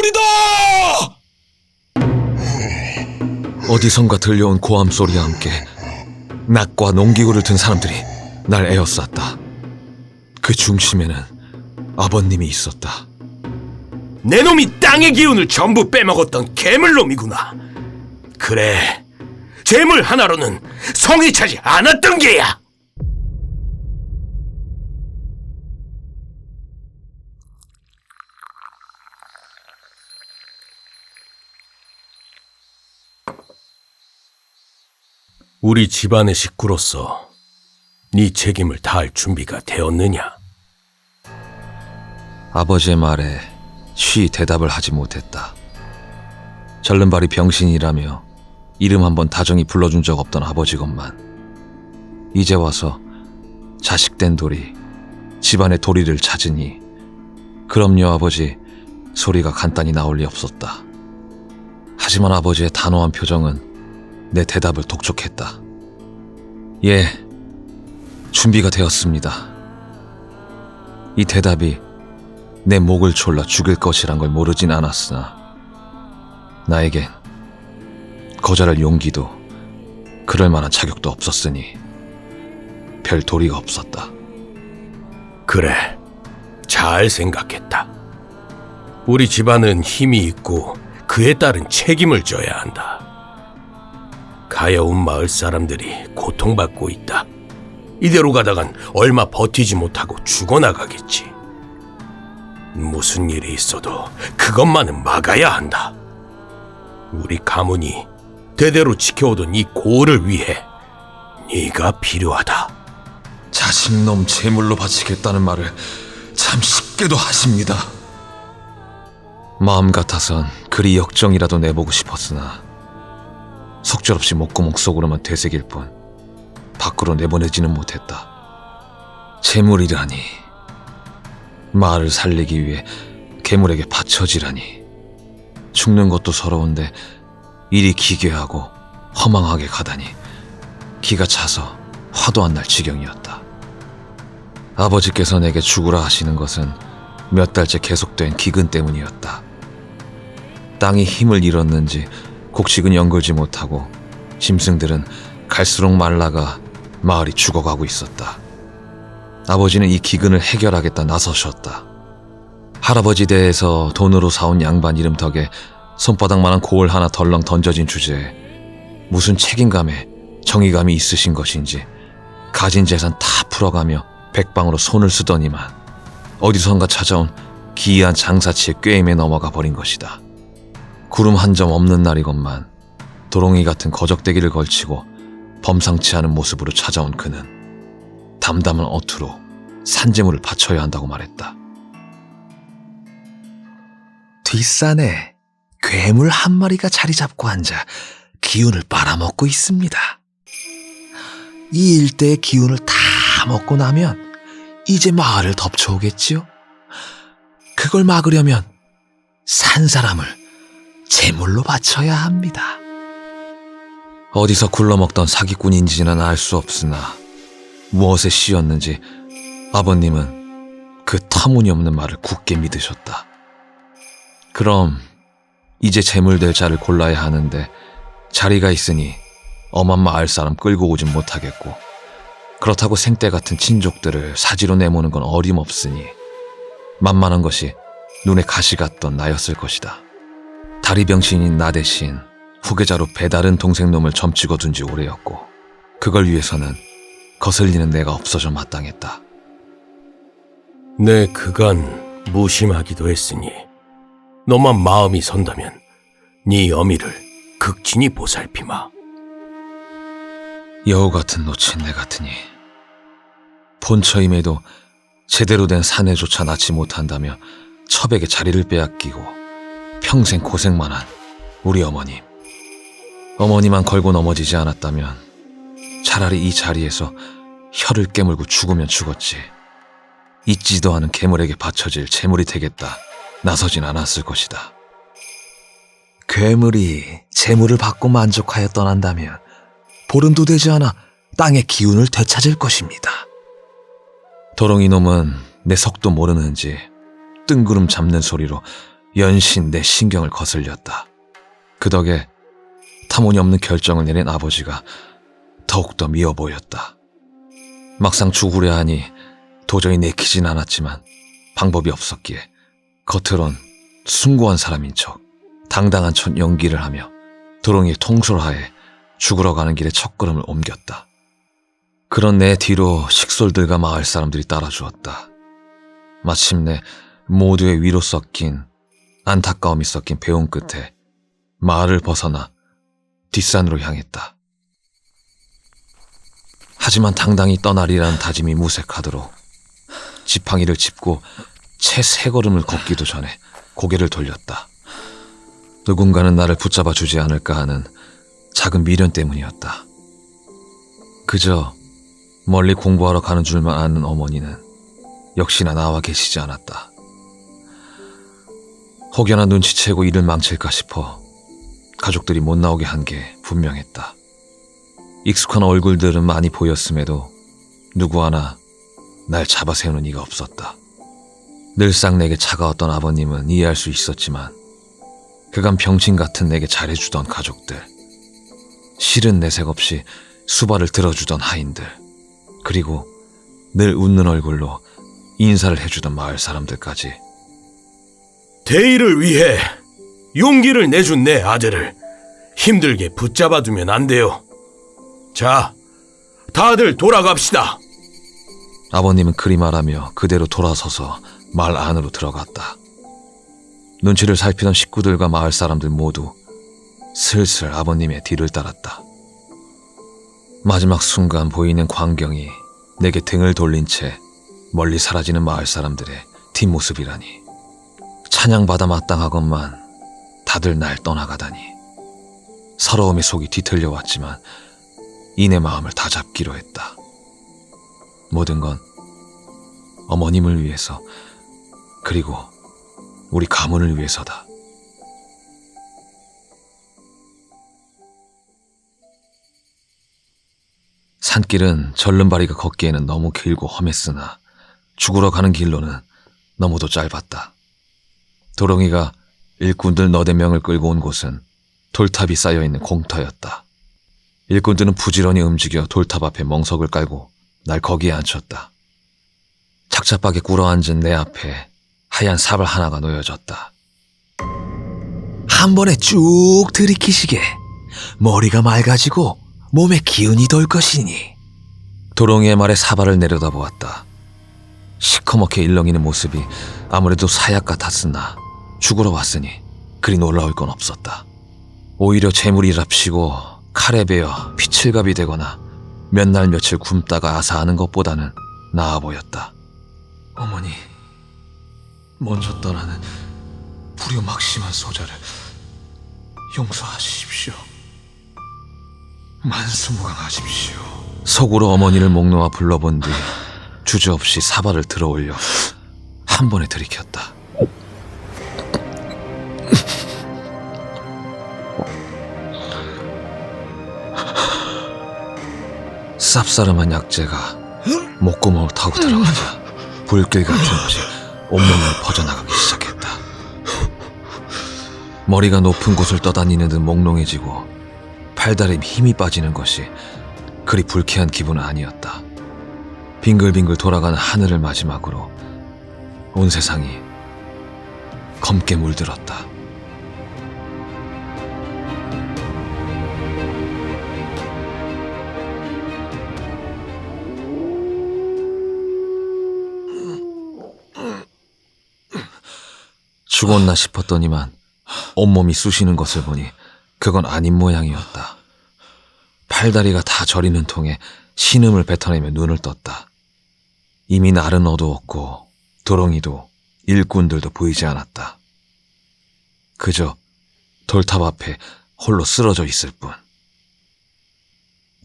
소리다! 어디선가 들려온 고함 소리와 함께 낙과 농기구를 든 사람들이 날 에워쌌다. 그 중심에는 아버님이 있었다. 내 놈이 땅의 기운을 전부 빼먹었던 괴물놈이구나. 그래, 재물 하나로는 성이 차지 않았던 게야. 우리 집안의 식구로서 네 책임을 다할 준비가 되었느냐? 아버지의 말에 쉬 대답을 하지 못했다. 절름발이 병신이라며 이름 한번 다정히 불러준 적 없던 아버지건만 이제 와서 자식된 돌이 집안의 도리를 찾으니 그럼요 아버지 소리가 간단히 나올 리 없었다. 하지만 아버지의 단호한 표정은 내 대답을 독촉했다. 예, 준비가 되었습니다. 이 대답이 내 목을 졸라 죽일 것이란 걸 모르진 않았으나 나에겐 거절할 용기도 그럴 만한 자격도 없었으니 별 도리가 없었다. 그래, 잘 생각했다. 우리 집안은 힘이 있고 그에 따른 책임을 져야 한다. 가여운 마을 사람들이 고통받고 있다. 이대로 가다간 얼마 버티지 못하고 죽어나가겠지. 무슨 일이 있어도 그것만은 막아야 한다. 우리 가문이 대대로 지켜오던 이 고을을 위해 네가 필요하다. 자식놈 제물로 바치겠다는 말을 참 쉽게도 하십니다. 마음 같아선 그리 역정이라도 내보고 싶었으나 속절없이 목구멍 속으로만 되새길 뿐 밖으로 내보내지는 못했다. 재물이라니, 마을을 살리기 위해 괴물에게 바쳐지라니. 죽는 것도 서러운데 일이 기괴하고 허망하게 가다니 기가 차서 화도 안 날 지경이었다. 아버지께서 내게 죽으라 하시는 것은 몇 달째 계속된 기근 때문이었다. 땅이 힘을 잃었는지 곡식은 연글지 못하고 짐승들은 갈수록 말라가 마을이 죽어가고 있었다. 아버지는 이 기근을 해결하겠다 나서셨다. 할아버지 댁에서 돈으로 사온 양반 이름 덕에 손바닥만한 고을 하나 덜렁 던져진 주제에 무슨 책임감에 정의감이 있으신 것인지 가진 재산 다 풀어가며 백방으로 손을 쓰더니만 어디선가 찾아온 기이한 장사치의 꾀임에 넘어가 버린 것이다. 구름 한 점 없는 날이건만 도롱이 같은 거적대기를 걸치고 범상치 않은 모습으로 찾아온 그는 담담한 어투로 산재물을 바쳐야 한다고 말했다. 뒷산에 괴물 한 마리가 자리 잡고 앉아 기운을 빨아먹고 있습니다. 이 일대의 기운을 다 먹고 나면 이제 마을을 덮쳐오겠지요. 그걸 막으려면 산 사람을 제물로 바쳐야 합니다. 어디서 굴러먹던 사기꾼인지는 알 수 없으나 무엇에 씌었는지 아버님은 그 터무니없는 말을 굳게 믿으셨다. 그럼 이제 제물될 자를 골라야 하는데 자리가 있으니 엄한 마을 사람 끌고 오진 못하겠고 그렇다고 생때 같은 친족들을 사지로 내모는 건 어림없으니 만만한 것이 눈에 가시 같던 나였을 것이다. 다리병신인 나 대신 후계자로 배다른 동생놈을 점치고 둔 지 오래였고 그걸 위해서는 거슬리는 내가 없어져 마땅했다. 내 그간 무심하기도 했으니 너만 마음이 선다면 네 어미를 극진히 보살피마. 여우 같은 놓친 내 같으니 본처임에도 제대로 된 사내조차 낳지 못한다며 첩에게 자리를 빼앗기고 평생 고생만 한 우리 어머님. 어머니만 걸고 넘어지지 않았다면 차라리 이 자리에서 혀를 깨물고 죽으면 죽었지. 있지도 않은 괴물에게 바쳐질 재물이 되겠다 나서진 않았을 것이다. 괴물이 재물을 받고 만족하여 떠난다면 보름도 되지 않아 땅의 기운을 되찾을 것입니다. 도롱이 놈은 내 속도 모르는지 뜬구름 잡는 소리로 연신 내 신경을 거슬렸다. 그 덕에 터무니없는 결정을 내린 아버지가 더욱더 미워 보였다. 막상 죽으려 하니 도저히 내키진 않았지만 방법이 없었기에 겉으론 숭고한 사람인 척 당당한 첫 연기를 하며 도롱이의 통솔하에 죽으러 가는 길에 첫걸음을 옮겼다. 그런 내 뒤로 식솔들과 마을 사람들이 따라주었다. 마침내 모두의 위로 섞인 안타까움이 섞인 배움 끝에 마을을 벗어나 뒷산으로 향했다. 하지만 당당히 떠나리라는 다짐이 무색하도록 지팡이를 짚고 채 세 걸음을 걷기도 전에 고개를 돌렸다. 누군가는 나를 붙잡아 주지 않을까 하는 작은 미련 때문이었다. 그저 멀리 공부하러 가는 줄만 아는 어머니는 역시나 나와 계시지 않았다. 혹여나 눈치채고 일을 망칠까 싶어 가족들이 못 나오게 한 게 분명했다. 익숙한 얼굴들은 많이 보였음에도 누구 하나 날 잡아세우는 이가 없었다. 늘상 내게 차가웠던 아버님은 이해할 수 있었지만 그간 병신 같은 내게 잘해주던 가족들, 실은 내색 없이 수발을 들어주던 하인들, 그리고 늘 웃는 얼굴로 인사를 해주던 마을 사람들까지. 대의를 위해 용기를 내준 내 아들을 힘들게 붙잡아두면 안 돼요. 자, 다들 돌아갑시다. 아버님은 그리 말하며 그대로 돌아서서 마을 안으로 들어갔다. 눈치를 살피던 식구들과 마을 사람들 모두 슬슬 아버님의 뒤를 따랐다. 마지막 순간 보이는 광경이 내게 등을 돌린 채 멀리 사라지는 마을 사람들의 뒷모습이라니. 찬양받아 마땅하건만 다들 날 떠나가다니. 서러움의 속이 뒤틀려왔지만 이내 마음을 다잡기로 했다. 모든 건 어머님을 위해서, 그리고 우리 가문을 위해서다. 산길은 절름발이가 걷기에는 너무 길고 험했으나 죽으러 가는 길로는 너무도 짧았다. 도롱이가 일꾼들 너댓 명을 끌고 온 곳은 돌탑이 쌓여있는 공터였다. 일꾼들은 부지런히 움직여 돌탑 앞에 멍석을 깔고 날 거기에 앉혔다. 착잡하게 꿇어앉은 내 앞에 하얀 사발 하나가 놓여졌다. 한 번에 쭉 들이키시게 머리가 맑아지고 몸에 기운이 돌 것이니. 도롱이의 말에 사발을 내려다보았다. 시커멓게 일렁이는 모습이 아무래도 사약 같았으나 죽으러 왔으니 그리 놀라울 건 없었다. 오히려 재물이랍시고 칼에 베어 피칠갑이 되거나 몇 날 며칠 굶다가 아사하는 것보다는 나아 보였다. 어머니, 먼저 떠나는 불효막심한 소자를 용서하십시오. 만수무강하십시오. 속으로 어머니를 목 놓아 불러본 뒤 주저없이 사발을 들어올려 한 번에 들이켰다. 쌉싸름한 약재가 목구멍을 타고 들어가자 불길 같은 것이 온몸을 퍼져나가기 시작했다. 머리가 높은 곳을 떠다니는 듯 몽롱해지고 팔다리에 힘이 빠지는 것이 그리 불쾌한 기분은 아니었다. 빙글빙글 돌아가는 하늘을 마지막으로 온 세상이 검게 물들었다. 죽었나 싶었더니만 온몸이 쑤시는 것을 보니 그건 아닌 모양이었다. 팔다리가 다 저리는 통에 신음을 뱉어내며 눈을 떴다. 이미 날은 어두웠고 도롱이도 일꾼들도 보이지 않았다. 그저 돌탑 앞에 홀로 쓰러져 있을 뿐.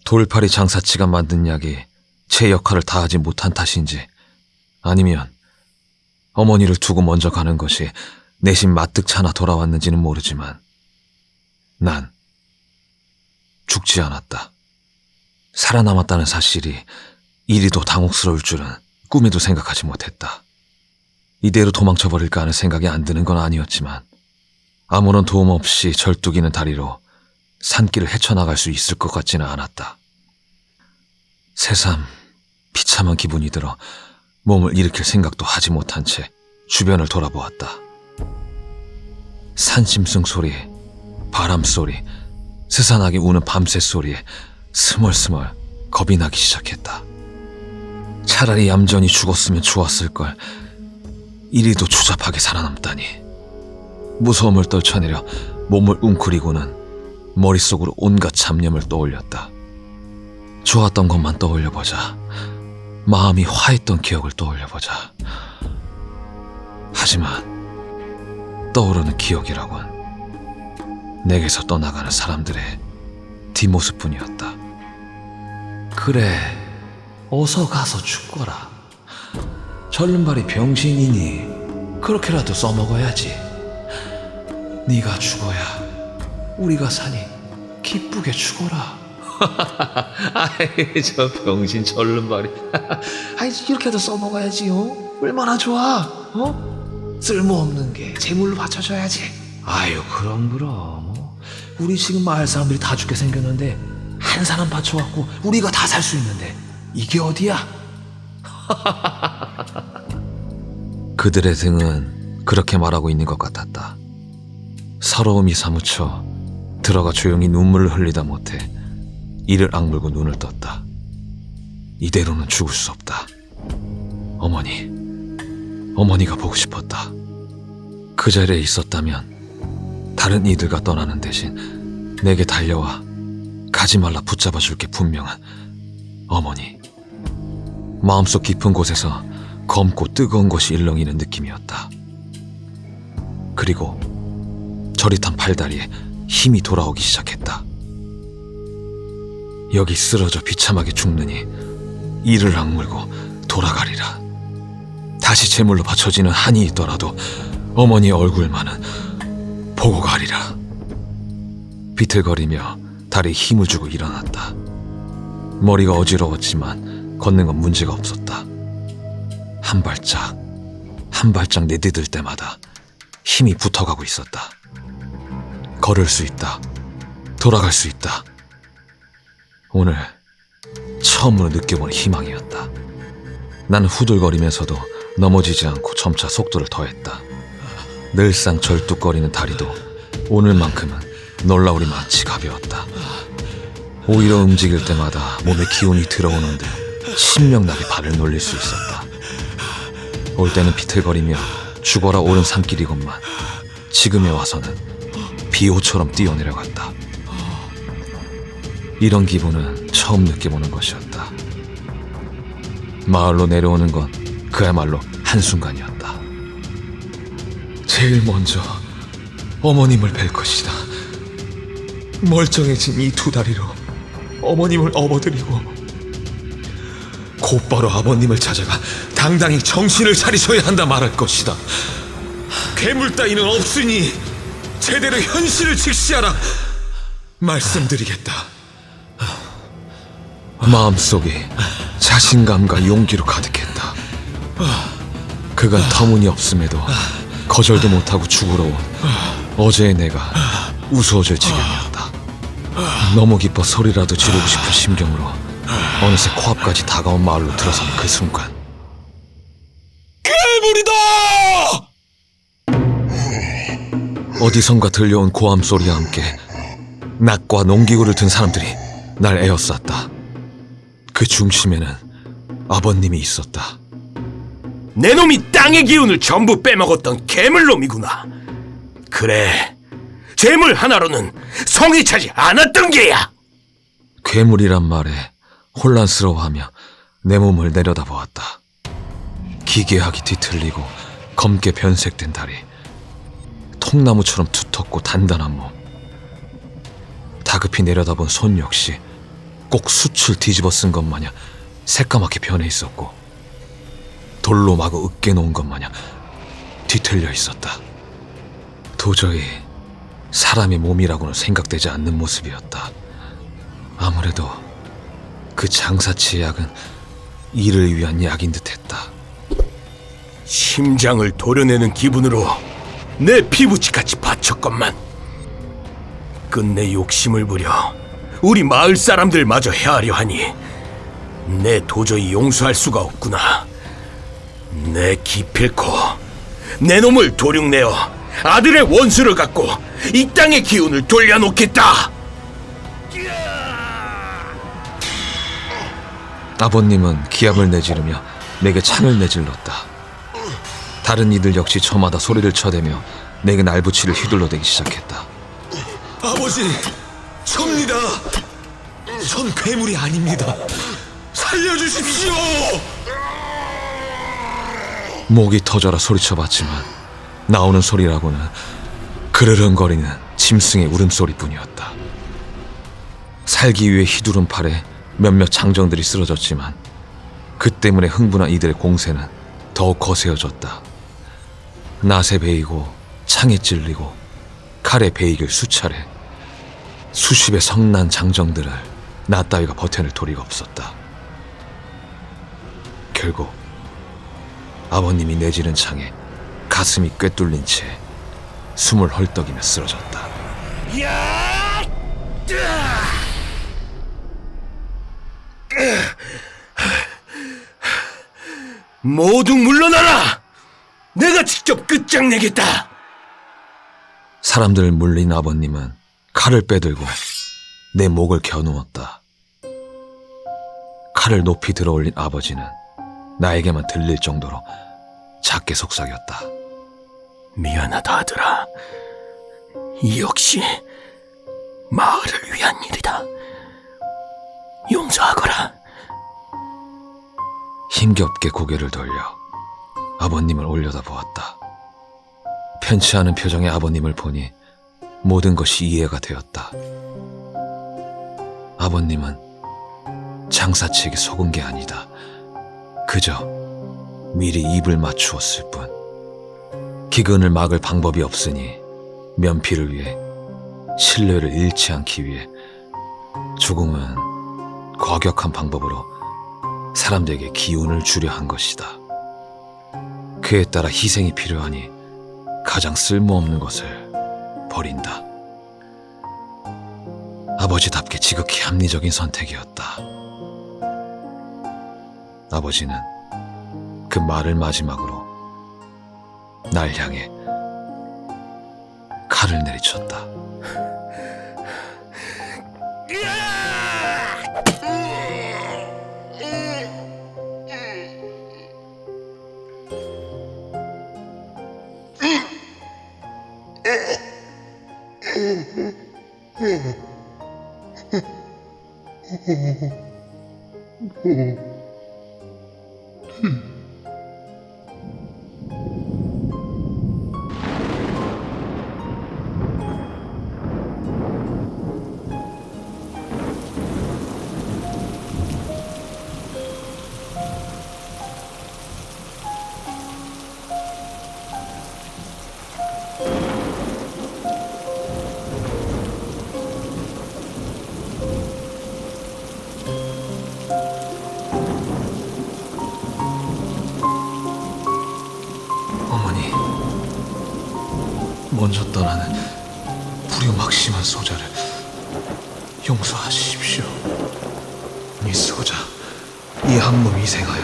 돌팔이 장사치가 만든 약이 제 역할을 다하지 못한 탓인지 아니면 어머니를 두고 먼저 가는 것이 내심 마뜩찮아 돌아왔는지는 모르지만 난 죽지 않았다. 살아남았다는 사실이 이리도 당혹스러울 줄은 꿈에도 생각하지 못했다. 이대로 도망쳐버릴까 하는 생각이 안 드는 건 아니었지만 아무런 도움 없이 절뚝이는 다리로 산길을 헤쳐나갈 수 있을 것 같지는 않았다. 새삼 비참한 기분이 들어 몸을 일으킬 생각도 하지 못한 채 주변을 돌아보았다. 산짐승 소리, 바람 소리, 스산하게 우는 밤새 소리에 스멀스멀 겁이 나기 시작했다. 차라리 얌전히 죽었으면 좋았을걸. 이리도 추잡하게 살아남다니. 무서움을 떨쳐내려 몸을 웅크리고는 머릿속으로 온갖 잡념을 떠올렸다. 좋았던 것만 떠올려보자. 마음이 화했던 기억을 떠올려보자. 하지만 떠오르는 기억이라곤 내게서 떠나가는 사람들의 뒷모습뿐이었다. 그래, 어서 가서 죽거라. 절름발이 병신이니 그렇게라도 써먹어야지. 네가 죽어야 우리가 사니 기쁘게 죽어라. 아이, 저 병신 절름발이. 아이, 이렇게라도 써먹어야지요. 얼마나 좋아, 쓸모없는 게 재물로 받쳐줘야지. 아유, 그럼. 우리 지금 마을 사람들이 다 죽게 생겼는데 한 사람 바쳐갖고 우리가 다 살 수 있는데 이게 어디야? 그들의 등은 그렇게 말하고 있는 것 같았다. 서러움이 사무쳐 들어가 조용히 눈물을 흘리다 못해 이를 악물고 눈을 떴다. 이대로는 죽을 수 없다. 어머니가 보고 싶었다. 그 자리에 있었다면 다른 이들과 떠나는 대신 내게 달려와 가지 말라 붙잡아 줄게 분명한 어머니. 마음속 깊은 곳에서 검고 뜨거운 것이 일렁이는 느낌이었다. 그리고 저릿한 팔다리에 힘이 돌아오기 시작했다. 여기 쓰러져 비참하게 죽느니 이를 악물고 돌아가리라. 다시 제물로 바쳐지는 한이 있더라도 어머니의 얼굴만은 보고 가리라. 비틀거리며 다리에 힘을 주고 일어났다. 머리가 어지러웠지만 걷는 건 문제가 없었다. 한 발짝 내디딜 때마다 힘이 붙어가고 있었다. 걸을 수 있다. 돌아갈 수 있다. 오늘 처음으로 느껴본 희망이었다. 나는 후들거리면서도 넘어지지 않고 점차 속도를 더했다. 늘상 절뚝거리는 다리도 오늘만큼은 놀라우리 많지 가벼웠다. 오히려 움직일 때마다 몸에 기운이 들어오는 듯 신명나게 발을 놀릴 수 있었다. 올 때는 비틀거리며 죽어라 오른 산길이건만 지금에 와서는 비호처럼 뛰어내려갔다. 이런 기분은 처음 느껴보는 것이었다. 마을로 내려오는 건 그야말로 한순간이었다. 제일 먼저 어머님을 뵐 것이다. 멀쩡해진 이 두 다리로 어머님을 업어드리고 곧바로 아버님을 찾아가 당당히 정신을 차리셔야 한다 말할 것이다. 괴물 따위는 없으니 제대로 현실을 직시하라 말씀드리겠다. 마음속이 자신감과 용기로 가득했다. 그간 터무니없음에도 거절도 못하고 죽으러 온 어제의 내가 우스워질 지경이었다. 너무 기뻐 소리라도 지르고 싶은 심경으로 어느새 코앞까지 다가온 마을로 들어선 그 순간 괴물이다! 어디선가 들려온 고함 소리와 함께 낙과 농기구를 든 사람들이 날 에워쌌다. 그 중심에는 아버님이 있었다. 내 놈이 땅의 기운을 전부 빼먹었던 괴물놈이구나. 그래, 재물 하나로는 성이 차지 않았던 게야. 괴물이란 말에 혼란스러워하며 내 몸을 내려다보았다. 기괴하게 뒤틀리고 검게 변색된 다리, 통나무처럼 두텁고 단단한 몸. 다급히 내려다본 손 역시 꼭 숯을 뒤집어 쓴 것 마냥 새까맣게 변해 있었고 돌로 마구 으깨놓은 것 마냥 뒤틀려 있었다. 도저히 사람의 몸이라고는 생각되지 않는 모습이었다. 아무래도 그 장사치의 약은 이를 위한 약인 듯했다. 심장을 도려내는 기분으로 내 피부치같이 바쳤건만 끝내 욕심을 부려 우리 마을 사람들마저 해하려 하니 내 도저히 용서할 수가 없구나. 내 기필코 내 놈을 도륙내어 아들의 원수를 갖고 이 땅의 기운을 돌려놓겠다. 아버님은 기합을 내지르며 내게 창을 내질렀다. 다른 이들 역시 저마다 소리를 쳐대며 내게 날부치를 휘둘러대기 시작했다. 아버지, 접니다. 전 괴물이 아닙니다. 살려주십시오. 목이 터져라 소리쳐봤지만 나오는 소리라고는 그르릉거리는 짐승의 울음소리뿐이었다. 살기 위해 휘두른 팔에 몇몇 장정들이 쓰러졌지만 그 때문에 흥분한 이들의 공세는 더욱 거세어졌다. 낫에 베이고 창에 찔리고 칼에 베이길 수차례 수십의 성난 장정들을 나 따위가 버텨낼 도리가 없었다. 결국 아버님이 내지른 창에 가슴이 꿰뚫린 채 숨을 헐떡이며 쓰러졌다. 모두 물러나라! 내가 직접 끝장내겠다! 사람들을 물린 아버님은 칼을 빼들고 내 목을 겨누었다. 칼을 높이 들어올린 아버지는 나에게만 들릴 정도로 작게 속삭였다. 미안하다 아들아. 이 역시 마을을 위한 일이다. 용서하거라. 힘겹게 고개를 돌려 아버님을 올려다보았다. 편치 않은 표정의 아버님을 보니 모든 것이 이해가 되었다. 아버님은 장사치에게 속은 게 아니다. 그저 미리 입을 맞추었을 뿐. 기근을 막을 방법이 없으니 면피를 위해 신뢰를 잃지 않기 위해 죽음은 과격한 방법으로 사람들에게 기운을 주려 한 것이다. 그에 따라 희생이 필요하니 가장 쓸모없는 것을 버린다. 아버지답게 지극히 합리적인 선택이었다. 아버지는 그 말을 마지막으로 날 향해 칼을 내리쳤다. 어머니, 먼저 떠나는 불효막심한 소자를 용서하십시오. 이 소자, 이 한 몸 희생하여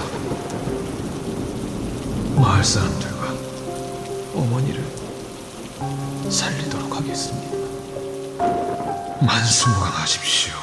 마을 사람들과 어머니를 살리도록 하겠습니다. 만수무강하십시오.